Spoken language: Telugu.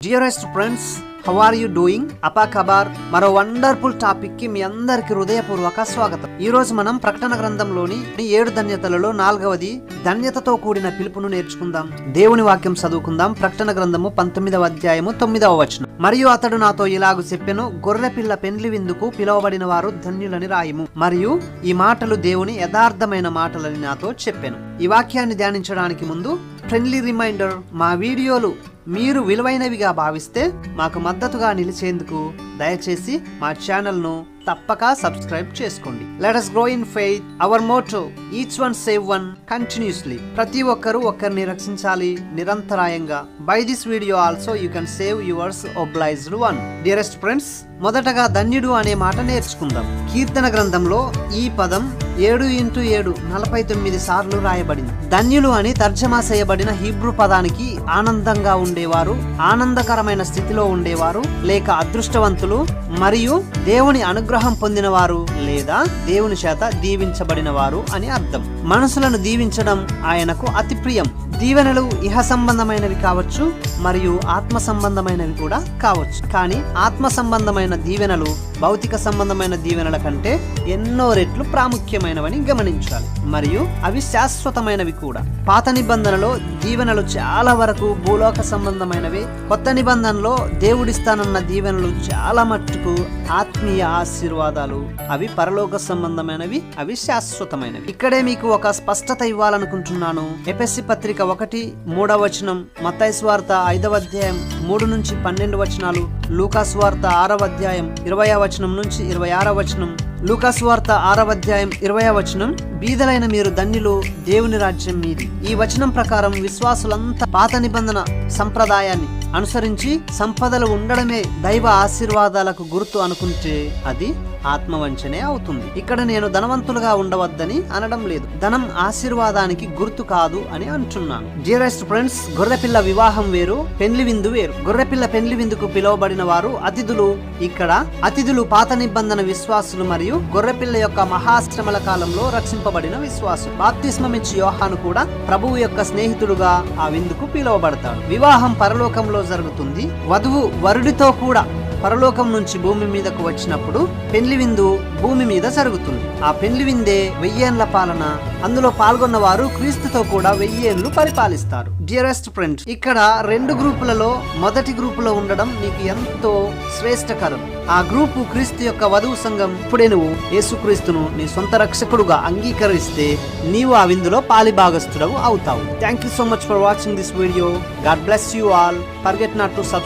Dearest friends, how are you doing? అపా ఖబార్ మరో వండర్ఫుల్ టాపిక్ కి మీ అందరికి హృదయపూర్వక స్వాగతం. ఈ రోజు మనం ప్రకటన గ్రంథంలోని 7 ధన్యతలలో 4వది ధన్యతతో కూడిన పిలుపును నేర్చుకుందాం. దేవుని వాక్యం చదువుకుందాం. ప్రకటన గ్రంథము 19వ అధ్యాయము 9వ వచనం. మరియు అతడు నాతో ఇలాగు చెప్పెను, గొర్రెపిల్ల పెండ్లి విందుకు పిలువబడిన వారు ధన్యులని రాయము. మరియు ఈ మాటలు దేవుని యథార్థమైన మాటలని నాతో చెప్పెను. ఈ వాక్యాన్ని ధ్యానించడానికి ముందు ఫ్రెండ్లీ రిమైండర్, మా వీడియోలు మీరు విలువైనవిగా భావిస్తే మాకు మద్దతుగా నిలిచేందుకు దయచేసి మా ఛానల్ను తప్పక సబ్స్క్రైబ్ చేసుకోండి. Let us grow in faith. Our motto, each one save one continuously. ప్రతి ఒక్కరూ ఒక్కరిని రక్షించాలి నిరంతరాయంగా. By this video also you can save yours obliged one. Dearest friends, మొదటగా ధన్యుడు అనే మాట నేర్చుకుందాం. కీర్తన గ్రంథంలో ఈ పదం 7x7 49 సార్లు రాయబడింది. ధన్యులు అని తర్జమా చేయబడిన హీబ్రూ పదానికి ఆనందంగా ఉండేవారు, ఆనందకరమైన స్థితిలో ఉండేవారు, లేక అదృష్టవంతులు, మరియు దేవుని అనుగ్రహం పొందినవారు లేదా దేవుని చేత దీవించబడిన వారు అని అర్థం. మనుషులను దీవించడం ఆయనకు అతి ప్రియం. దీవెనలు ఇహ సంబంధమైనవి కావచ్చు మరియు ఆత్మ సంబంధమైనవి కూడా కావచ్చు. కానీ ఆత్మ సంబంధమైన దీవెనలు భౌతిక సంబంధమైన దీవెనల కంటే ఎన్నో రెట్లు ప్రాముఖ్యమైనవని గమనించాలి. మరియు అవి శాశ్వతమైనవి కూడా. పాత నిబంధనలో దీవెనలు చాలా వరకు భూలోక సంబంధమైనవి. కొత్త నిబంధనలో దేవుడిస్తానన్న దీవెనలు చాలా మట్టుకు ఆత్మీయ ఆశీర్వాదాలు. అవి పరలోక సంబంధమైనవి, అవి శాశ్వతమైనవి. ఇక్కడే మీకు ఒక స్పష్టత ఇవ్వాలనుకుంటున్నాను. ఎఫెసీ పత్రిక 1:3 వచనం, మత్తయి సువార్త 5వ అధ్యాయం 3 నుంచి 12 వచనాలు, లూకా సువార్త 6వ అధ్యాయం 20వ వచనం నుంచి 26వ వచనం, లూకా సువార్త 6వ అధ్యాయం 20వ వచనం, బీదలైన మీరు ధన్యులు, దేవుని రాజ్యం మీది. ఈ వచనం ప్రకారం విశ్వాసులంతా పాత నిబంధన సంప్రదాయాన్ని అనుసరించి సంపదలు ఉండడమే దైవ ఆశీర్వాదాలకు గుర్తు అనుకుంటే అది ఆత్మవంచనే అవుతుంది. ఇక్కడ నేను ధనవంతులుగా ఉండవద్దని అనడం లేదు. ధనం ఆశీర్వాదానికి గుర్తు కాదు అని అంటున్నాను. డియరెస్ట్ ఫ్రెండ్స్, గొర్రెపిల్ల వివాహం వేరు, పెండ్లి విందు వేరు. గొర్రెపిల్ల పెండ్లి విందుకు పిలువబడిన వారు అతిథులు. ఇక్కడ అతిథులు పాత నిబంధన విశ్వాసులు మరియు గొర్రెపిల్ల యొక్క మహాశ్రమల కాలంలో రక్షింపబడిన విశ్వాసులు. బాప్తిస్మమిచ్చి యోహాను కూడా ప్రభువు యొక్క స్నేహితుడుగా ఆ విందుకు పిలువబడతాడు. వివాహం పరలోకంలో జరుగుతుంది. వధువు వరుడితో కూడా పరలోకం నుంచి భూమి మీదకు వచ్చినప్పుడు పెండ్లి విందు భూమి మీద జరుగుతుంది. ఆ పెండ్లి విందే 1000 ఏళ్ల పాలన. అందులో పాల్గొన్న వారు క్రీస్తుతో కూడా 1000 ఏళ్లు పరిపాలిస్తారు. డియరెస్ట్ ఫ్రెండ్, ఇక్కడ 2 గ్రూపులలో మొదటి గ్రూపులో ఉండడం నీకు ఎంతో శ్రేష్టకరం. ఆ గ్రూపు క్రీస్తు యొక్క వధువు సంఘం. ఇప్పుడే నువ్వు యేసుక్రీస్తును నీ సొంత రక్షకుడుగా అంగీకరిస్తే నీవు ఆ విందులో పాలిభాగస్తుడవు అవుతావు. Thank you so much for watching this video. God bless you all. Forget not to subscribe.